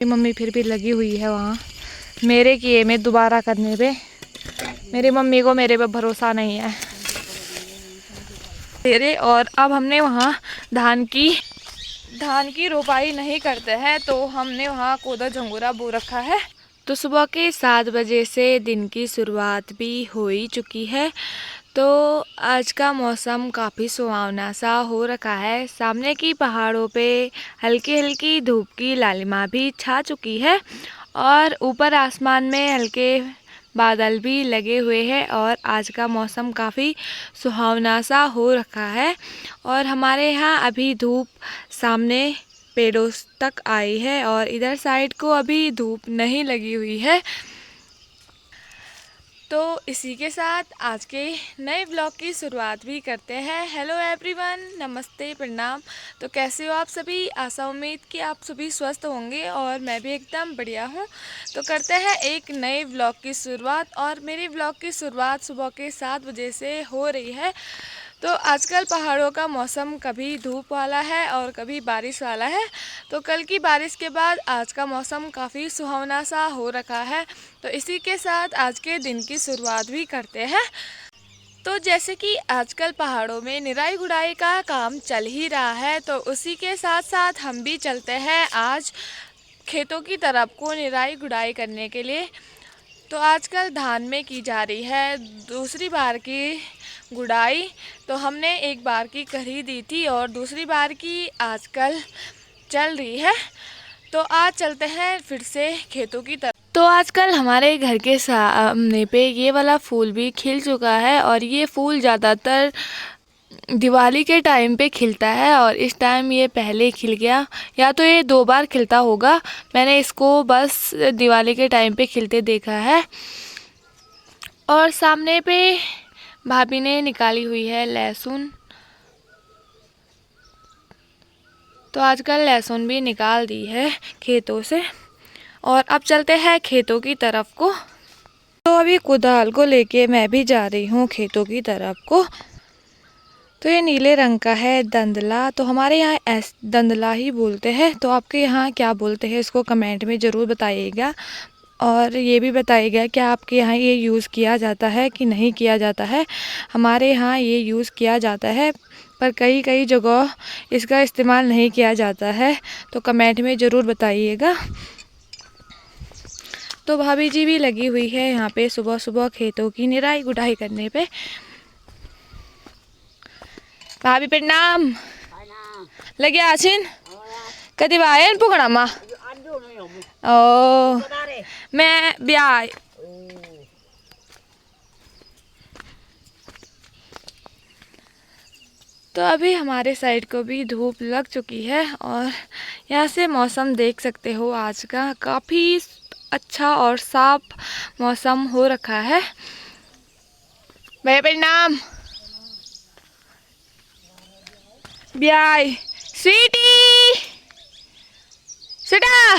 मेरी मम्मी फिर भी लगी हुई है वहाँ मेरे किए में दोबारा करने पे। मेरी मम्मी को मेरे पे भरोसा नहीं है तेरे। और अब हमने वहाँ धान की रोपाई नहीं करते हैं, तो हमने वहाँ कोदा झंगोरा बो रखा है। तो सुबह के 7 बजे से दिन की शुरुआत भी हो ही चुकी है। तो आज का मौसम काफ़ी सुहावना सा हो रखा है। सामने की पहाड़ों पे हल्की हल्की धूप की लालिमा भी छा चुकी है और ऊपर आसमान में हल्के बादल भी लगे हुए हैं और आज का मौसम काफ़ी सुहावना सा हो रखा है। और हमारे यहाँ अभी धूप सामने पेड़ों तक आई है और इधर साइड को अभी धूप नहीं लगी हुई है। तो इसी के साथ आज के नए ब्लॉग की शुरुआत भी करते हैं। हेलो एवरीवन, नमस्ते, प्रणाम। तो कैसे हो आप सभी? आशा उम्मीद कि आप सभी स्वस्थ होंगे और मैं भी एकदम बढ़िया हूँ। तो करते हैं एक नए ब्लॉग की शुरुआत और मेरे ब्लॉग की शुरुआत सुबह के 7 बजे से हो रही है। तो आजकल पहाड़ों का मौसम कभी धूप वाला है और कभी बारिश वाला है। तो कल की बारिश के बाद आज का मौसम काफ़ी सुहावना सा हो रखा है। तो इसी के साथ आज के दिन की शुरुआत भी करते हैं। तो जैसे कि आजकल पहाड़ों में निराई गुड़ाई का काम चल ही रहा है, तो उसी के साथ साथ हम भी चलते हैं आज खेतों की तरफ को निराई गुड़ाई करने के लिए। तो आजकल धान में की जा रही है दूसरी बार की गुड़ाई। तो हमने एक बार की करी दी थी और दूसरी बार की आजकल चल रही है। तो आज चलते हैं फिर से खेतों की तरफ। तो आजकल हमारे घर के सामने पे ये वाला फूल भी खिल चुका है और ये फूल ज़्यादातर दिवाली के टाइम पे खिलता है और इस टाइम ये पहले खिल गया, या तो ये 2 बार खिलता होगा। मैंने इसको बस दिवाली के टाइम पे खिलते देखा है। और सामने पे भाभी ने निकाली हुई है लहसुन। तो आजकल लहसुन भी निकाल दी है खेतों से और अब चलते हैं खेतों की तरफ को। तो अभी कुदाल को लेके मैं भी जा रही हूँ खेतों की तरफ को। तो ये नीले रंग का है दंदला। तो हमारे यहाँ दंदला ही बोलते हैं। तो आपके यहाँ क्या बोलते हैं इसको कमेंट में ज़रूर बताइएगा। और ये भी बताइएगा कि आपके यहाँ ये यूज़ किया जाता है कि नहीं किया जाता है। हमारे यहाँ ये यूज़ किया जाता है, पर कई कई जगह इसका इस्तेमाल नहीं किया जाता है। तो कमेंट में ज़रूर बताइएगा। तो भाभी जी भी लगी हुई है यहाँ पे सुबह सुबह खेतों की निराई गुड़ाई करने पे। भाभी प्रणाम। लगे आसिन कदी बायन पुगड़ा मा ओ मैं ब्याह। तो अभी हमारे साइड को भी धूप लग चुकी है और यहाँ से मौसम देख सकते हो आज का काफ़ी अच्छा और साफ मौसम हो रखा है। भैया प्रणाम। ब्याह स्वीटी स्वीटा।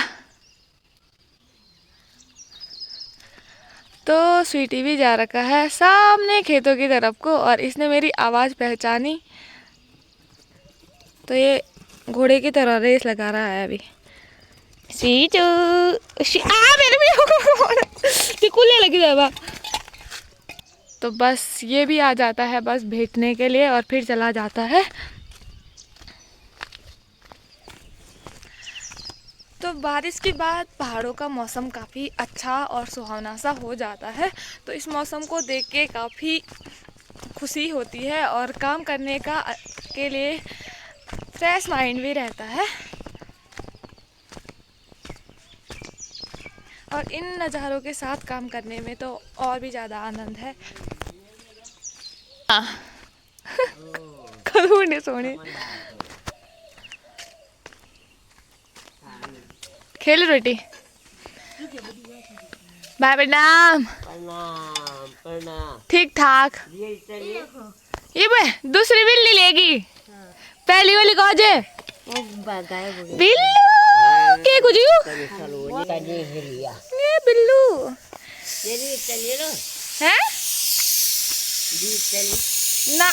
तो स्वीटी भी जा रखा है सामने खेतों की तरफ को और इसने मेरी आवाज़ पहचानी। तो ये घोड़े की तरह रेस लगा रहा है अभी। स्वीटू मेरे भी कुल्ले लगी जाएगा। तो बस ये भी आ जाता है बस भेजने के लिए और फिर चला जाता है। तो बारिश के बाद पहाड़ों का मौसम काफ़ी अच्छा और सुहावना सा हो जाता है। तो इस मौसम को देख के काफ़ी खुशी होती है और काम करने के लिए फ्रेश माइंड भी रहता है। और इन नज़ारों के साथ काम करने में तो और भी ज़्यादा आनंद है। कल सोने खेल रोटी। बाय प्रणाम। ठीक ठाक। ये दूसरी बिल्ली लेगी। पहली वाली कहाँ जे बिल्लू के कुछ ये बिल्लू है ना।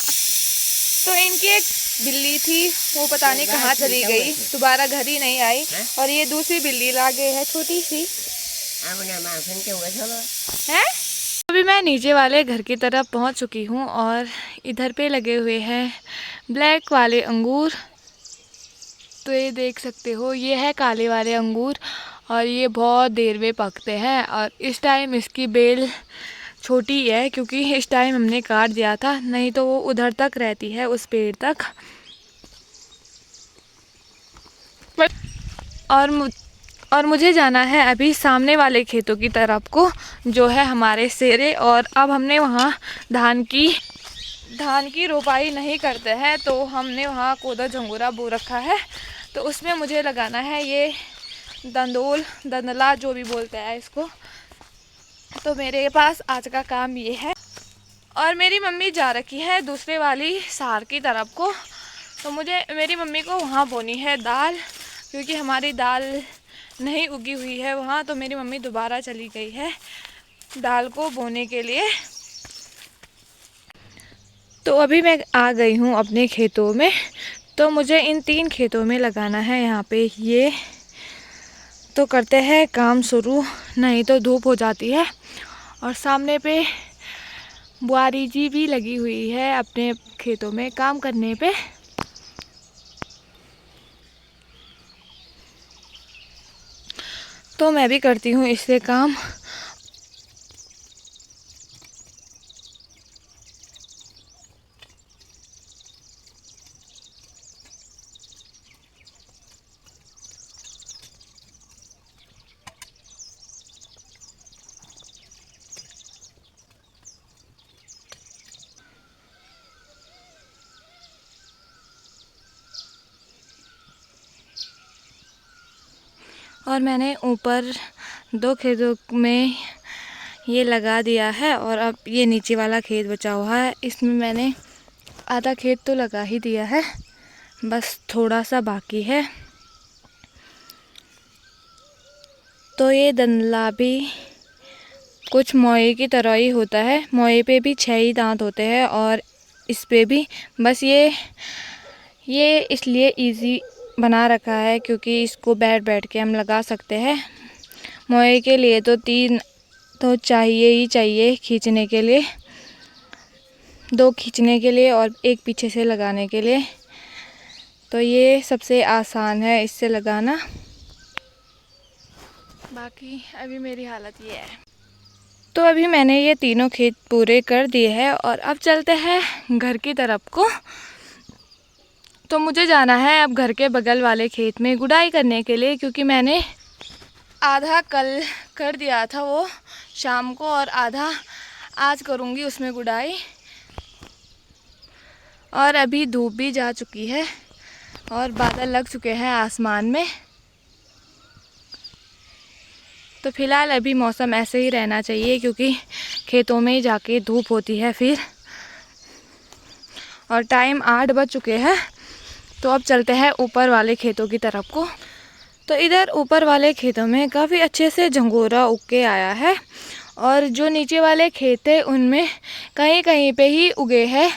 तो इनकी एक बिल्ली थी वो पता नहीं कहाँ चली गई, दोबारा घर ही नहीं आई। और ये दूसरी बिल्ली लागे है छोटी सी है। अभी मैं नीचे वाले घर की तरफ पहुंच चुकी हूं और इधर पे लगे हुए हैं ब्लैक वाले अंगूर। तो ये देख सकते हो ये है काले वाले अंगूर और ये बहुत देर में पकते हैं। और इस टाइम इसकी बेल छोटी है क्योंकि इस टाइम हमने काट दिया था, नहीं तो वो उधर तक रहती है उस पेड़ तक। और और मुझे जाना है अभी सामने वाले खेतों की तरफ को जो है हमारे सेरे। और अब हमने वहाँ धान की रोपाई नहीं करते हैं तो हमने वहाँ कोदा झंगोरा बो रखा है। तो उसमें मुझे लगाना है ये दंदला जो भी बोलते हैं इसको। तो मेरे पास आज का काम ये है। और मेरी मम्मी जा रखी है दूसरे वाली सार की तरफ को, तो मुझे मेरी मम्मी को वहाँ बोनी है दाल, क्योंकि हमारी दाल नहीं उगी हुई है वहाँ। तो मेरी मम्मी दोबारा चली गई है दाल को बोने के लिए। तो अभी मैं आ गई हूँ अपने खेतों में। तो मुझे इन 3 खेतों में लगाना है यहाँ पे ये। तो करते हैं काम शुरू, नहीं तो धूप हो जाती है। और सामने पे बुआरी जी भी लगी हुई है अपने खेतों में काम करने पे। तो मैं भी करती हूँ इससे काम। और मैंने ऊपर 2 खेतों में ये लगा दिया है और अब ये नीचे वाला खेत बचा हुआ है, इसमें मैंने आधा खेत तो लगा ही दिया है, बस थोड़ा सा बाकी है। तो ये दंदला भी कुछ मोए की तरह ही होता है, मोए पे भी 6 ही दांत होते हैं और इस पे भी। बस ये इसलिए इजी बना रखा है क्योंकि इसको बैठ बैठ के हम लगा सकते हैं। मोए के लिए तो 3 तो चाहिए ही चाहिए खींचने के लिए, 2 खींचने के लिए और 1 पीछे से लगाने के लिए। तो ये सबसे आसान है इससे लगाना। बाकी अभी मेरी हालत ये है। तो अभी मैंने ये तीनों खेत पूरे कर दिए हैं और अब चलते हैं घर की तरफ को। तो मुझे जाना है अब घर के बगल वाले खेत में गुड़ाई करने के लिए, क्योंकि मैंने आधा कल कर दिया था वो शाम को और आधा आज करूँगी उसमें गुड़ाई। और अभी धूप भी जा चुकी है और बादल लग चुके हैं आसमान में। तो फ़िलहाल अभी मौसम ऐसे ही रहना चाहिए क्योंकि खेतों में ही जाके धूप होती है फिर। और टाइम 8 बज चुके हैं। तो अब चलते हैं ऊपर वाले खेतों की तरफ को। तो इधर ऊपर वाले खेतों में काफ़ी अच्छे से झंगोरा उग के आया है और जो नीचे वाले खेत है उनमें कहीं कहीं पे ही उगे हैं।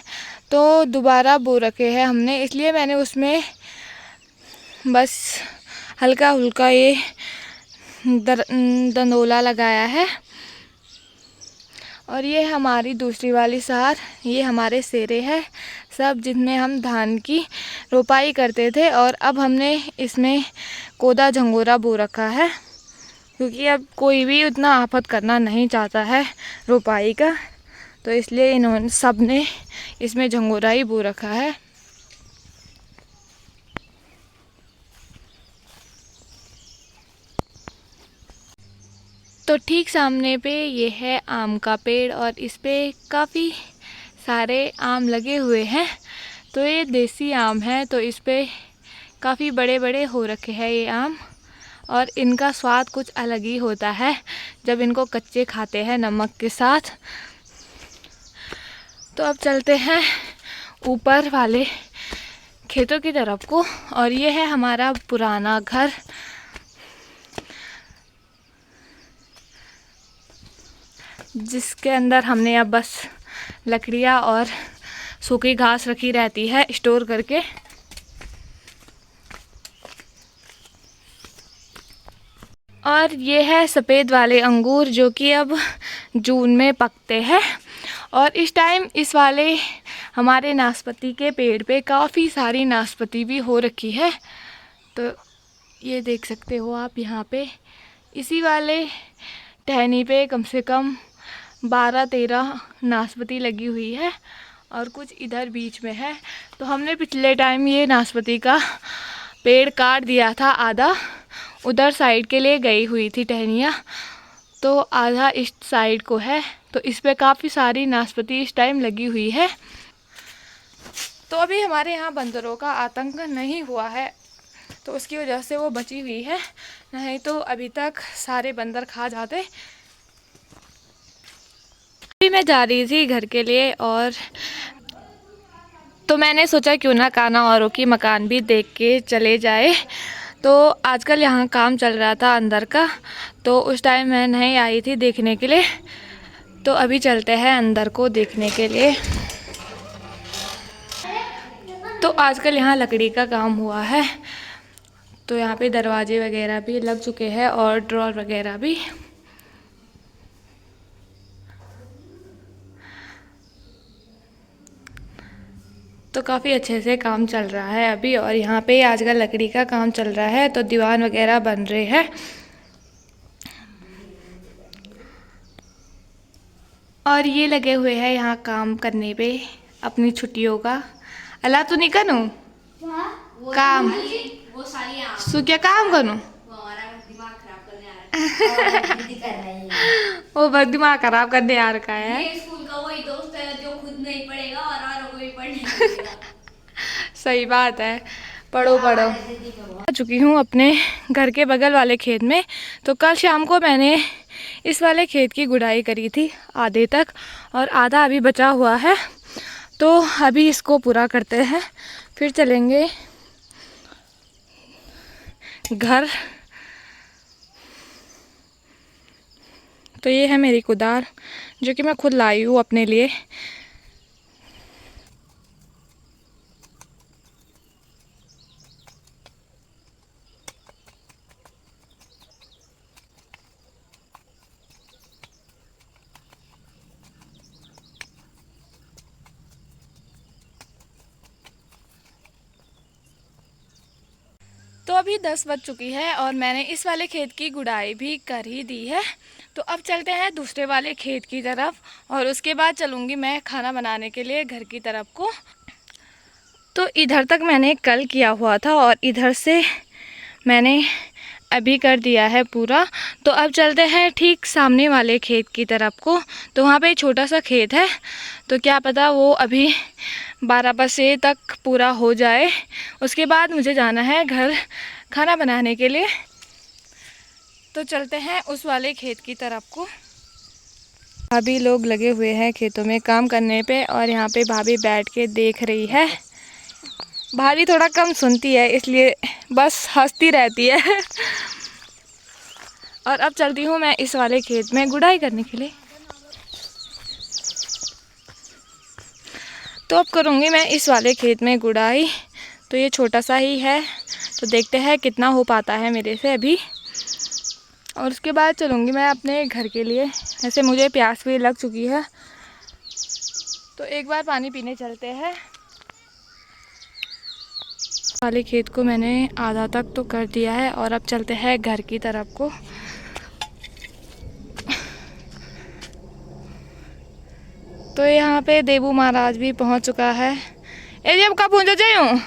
तो दोबारा बो रखे हैं हमने, इसलिए मैंने उसमें बस हल्का हल्का ये दंदोला लगाया है। और ये हमारी दूसरी वाली सार, ये हमारे सेरे हैं सब, जिनमें हम धान की रोपाई करते थे। और अब हमने इसमें कोदा झंगोरा बो रखा है क्योंकि अब कोई भी उतना आफत करना नहीं चाहता है रोपाई का, तो इसलिए इन्होंने सब ने इसमें झंगोरा ही बो रखा है। तो ठीक सामने पे ये है आम का पेड़ और इस पे काफ़ी सारे आम लगे हुए हैं। तो ये देसी आम है, तो इस पे काफ़ी बड़े बड़े हो रखे हैं ये आम और इनका स्वाद कुछ अलग ही होता है जब इनको कच्चे खाते हैं नमक के साथ। तो अब चलते हैं ऊपर वाले खेतों की तरफ को और ये है हमारा पुराना घर। जिसके अंदर हमने अब बस लकड़ियाँ और सूखी घास रखी रहती है स्टोर करके। और ये है सफ़ेद वाले अंगूर जो कि अब जून में पकते हैं। और इस टाइम इस वाले हमारे नाशपाती के पेड़ पे काफ़ी सारी नाशपाती भी हो रखी है। तो ये देख सकते हो आप यहाँ पे इसी वाले टहनी पे कम से कम 12-13 नाशपाती लगी हुई है और कुछ इधर बीच में है। तो हमने पिछले टाइम ये नाशपाती का पेड़ काट दिया था, आधा उधर साइड के लिए गई हुई थी टहनियाँ, तो आधा इस साइड को है। तो इस पे काफ़ी सारी नाशपाती इस टाइम लगी हुई है। तो अभी हमारे यहाँ बंदरों का आतंक नहीं हुआ है, तो उसकी वजह से वो बची हुई है, नहीं तो अभी तक सारे बंदर खा जाते। अभी मैं जा रही थी घर के लिए, और तो मैंने सोचा क्यों ना कान्हा औरों की मकान भी देख के चले जाए। तो आजकल यहाँ काम चल रहा था अंदर का, तो उस टाइम मैं नहीं आई थी देखने के लिए। तो अभी चलते हैं अंदर को देखने के लिए। तो आजकल यहाँ लकड़ी का काम हुआ है, तो यहाँ पे दरवाजे वगैरह भी लग चुके हैं और ड्रॉर वगैरह भी। तो काफ़ी अच्छे से काम चल रहा है अभी। और यहाँ पे आजकल लकड़ी का काम चल रहा है, तो दीवान वगैरह बन रहे हैं। और ये लगे हुए हैं यहाँ काम करने पे अपनी छुट्टियों का। अल्लाह तो नहीं करूँ काम, वो सारी सो क्या काम करूँ। वो हमारा दिमाग खराब करने आ रहा है। वो बस दिमाग खराब करने आ रखा है। ये स्कूल का वही दोस्त है जो खुद नहीं पढ़ेगा और को भी पढ़ने देगा। सही बात है, पढ़ो पढ़ो। आ चुकी हूँ अपने घर के बगल वाले खेत में। तो कल शाम को मैंने इस वाले खेत की गुड़ाई करी थी आधे तक, और आधा अभी बचा हुआ है। तो अभी इसको पूरा करते हैं, फिर चलेंगे घर। तो ये है मेरी कुदाल जो कि मैं खुद लाई हूँ अपने लिए। तो अभी 10 बज चुकी है और मैंने इस वाले खेत की गुड़ाई भी कर ही दी है। तो अब चलते हैं दूसरे वाले खेत की तरफ, और उसके बाद चलूँगी मैं खाना बनाने के लिए घर की तरफ को। तो इधर तक मैंने कल किया हुआ था और इधर से मैंने अभी कर दिया है पूरा। तो अब चलते हैं ठीक सामने वाले खेत की तरफ को। तो वहाँ पे छोटा सा खेत है, तो क्या पता वो अभी 12 बजे तक पूरा हो जाए। उसके बाद मुझे जाना है घर खाना बनाने के लिए। तो चलते हैं उस वाले खेत की तरफ को। भाभी लोग लगे हुए हैं खेतों में काम करने पे, और यहाँ पे भाभी बैठ के देख रही है। भाभी थोड़ा कम सुनती है, इसलिए बस हंसती रहती है। और अब चलती हूँ मैं इस वाले खेत में गुड़ाई करने के लिए। तो अब करूँगी मैं इस वाले खेत में गुड़ाई। तो ये छोटा सा ही है, तो देखते हैं कितना हो पाता है मेरे से अभी। और उसके बाद चलूँगी मैं अपने घर के लिए। ऐसे मुझे प्यास भी लग चुकी है, तो एक बार पानी पीने चलते हैं। वाले खेत को मैंने आधा तक तो कर दिया है, और अब चलते हैं घर की तरफ को। तो यहाँ पे देबू महाराज भी पहुँच चुका है। ए जब कब पहुँच जाऊँ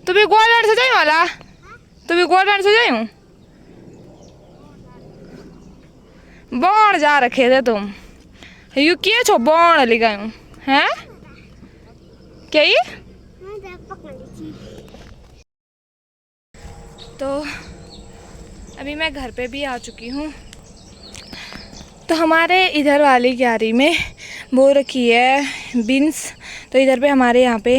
तू भी गोलगढ़ से जाऊँ वाला, तू भी गोलगढ़ से जाऊँ। बाण जा रखे थे तुम, यू किए छो बाण ले गए हैं क्या ये। तो अभी मैं घर पे भी आ चुकी हूँ। तो हमारे इधर वाली क्यारी में बो रखी है बीन्स। तो इधर पे हमारे यहाँ पे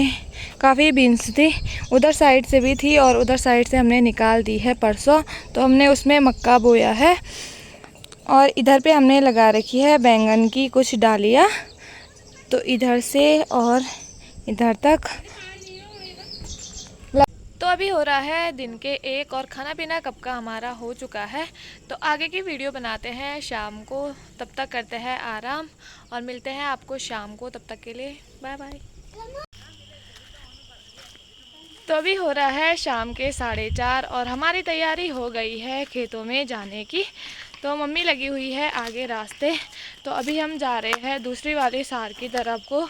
काफ़ी बीन्स थी, उधर साइड से भी थी और उधर साइड से हमने निकाल दी है परसों। तो हमने उसमें मक्का बोया है, और इधर पे हमने लगा रखी है बैंगन की कुछ डालियाँ। तो इधर से और इधर तक। तो अभी हो रहा है दिन के 1 और खाना पीना कब का हमारा हो चुका है। तो आगे की वीडियो बनाते हैं शाम को, तब तक करते हैं आराम और मिलते हैं आपको शाम को। तब तक के लिए बाय बाय। तो अभी हो रहा है शाम के 4:30 और हमारी तैयारी हो गई है खेतों में जाने की। तो मम्मी लगी हुई है आगे रास्ते। तो अभी हम जा रहे हैं दूसरी वाली सार की तरफ को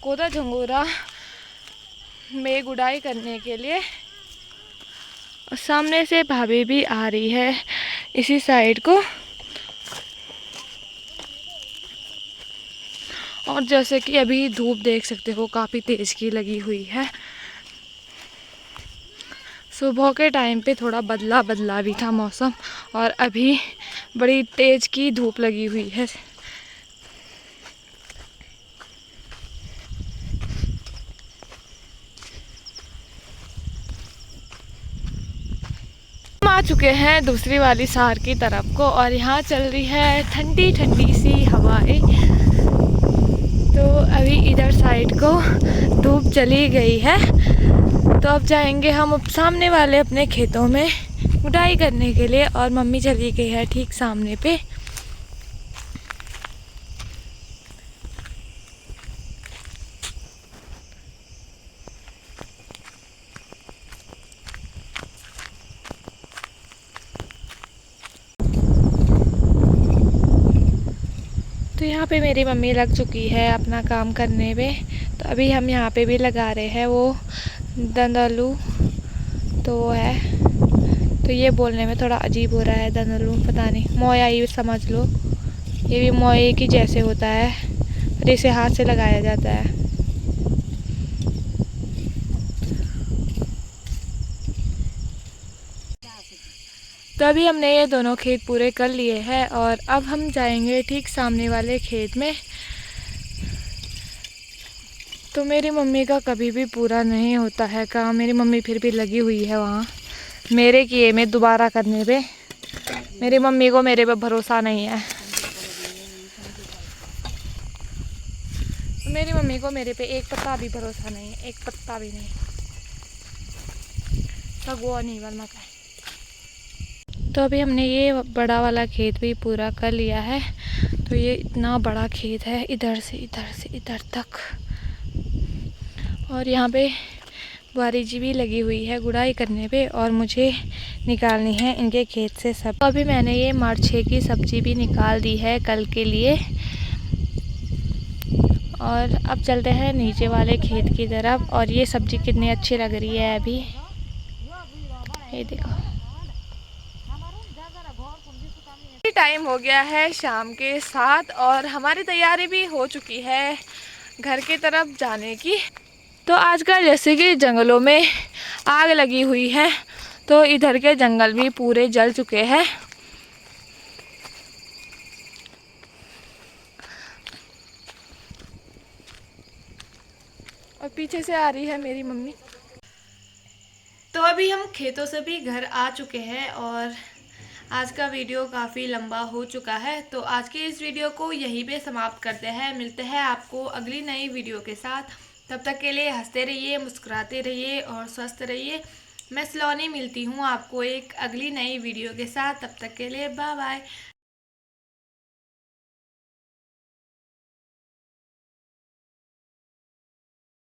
कोदा झंगोरा में गुड़ाई करने के लिए। और सामने से भाभी भी आ रही है इसी साइड को। और जैसे कि अभी धूप देख सकते हो काफ़ी तेज़ की लगी हुई है। सुबह के टाइम पे थोड़ा बदला बदला भी था मौसम और अभी बड़ी तेज़ की धूप लगी हुई है। हम आ चुके हैं दूसरी वाली सार की तरफ को और यहाँ चल रही है ठंडी ठंडी सी हवाएं। तो अभी इधर साइड को धूप चली गई है। तो अब जाएंगे हम सामने वाले अपने खेतों में गुड़ाई करने के लिए और मम्मी चली गई है ठीक सामने पे। तो यहाँ पे मेरी मम्मी लग चुकी है अपना काम करने में। तो अभी हम यहाँ पे भी लगा रहे हैं वो दंदलू। तो वो है, तो ये बोलने में थोड़ा अजीब हो रहा है दंदलू, पता नहीं, मोया ही समझ लो। ये भी मोए की जैसे होता है और इसे हाथ से लगाया जाता है। तो अभी हमने ये दोनों खेत पूरे कर लिए हैं और अब हम जाएंगे ठीक सामने वाले खेत में। तो मेरी मम्मी का कभी भी पूरा नहीं होता है काम। मेरी मम्मी फिर भी लगी हुई है वहाँ मेरे किए में दोबारा करने पे। मेरी मम्मी को मेरे पे भरोसा नहीं है। मेरी मम्मी को मेरे पे एक पत्ता भी भरोसा नहीं है, एक पत्ता भी नहीं। सगुआ नहीं बनना का। तो अभी हमने ये बड़ा वाला खेत भी पूरा कर लिया है। तो ये इतना बड़ा खेत है, इधर से इधर तक। और यहाँ पे बुआरी जी भी लगी हुई है गुड़ाई करने पे और मुझे निकालनी है इनके खेत से सब। तो अभी मैंने ये मार्चे की सब्ज़ी भी निकाल दी है कल के लिए। और अब चलते हैं नीचे वाले खेत की तरफ। और ये सब्ज़ी कितनी अच्छी लग रही है अभी, ये देखो। टाइम हो गया है शाम के 7 और हमारी तैयारी भी हो चुकी है घर की तरफ जाने की। तो आजकल जैसे कि जंगलों में आग लगी हुई है, तो इधर के जंगल भी पूरे जल चुके हैं। और पीछे से आ रही है मेरी मम्मी। तो अभी हम खेतों से भी घर आ चुके हैं और आज का वीडियो काफ़ी लंबा हो चुका है। तो आज के इस वीडियो को यहीं पे समाप्त करते हैं। मिलते हैं आपको अगली नई वीडियो के साथ। तब तक के लिए हंसते रहिए, मुस्कुराते रहिए और स्वस्थ रहिए। मैं सलोनी मिलती हूँ आपको एक अगली नई वीडियो के साथ। तब तक के लिए बाय बाय।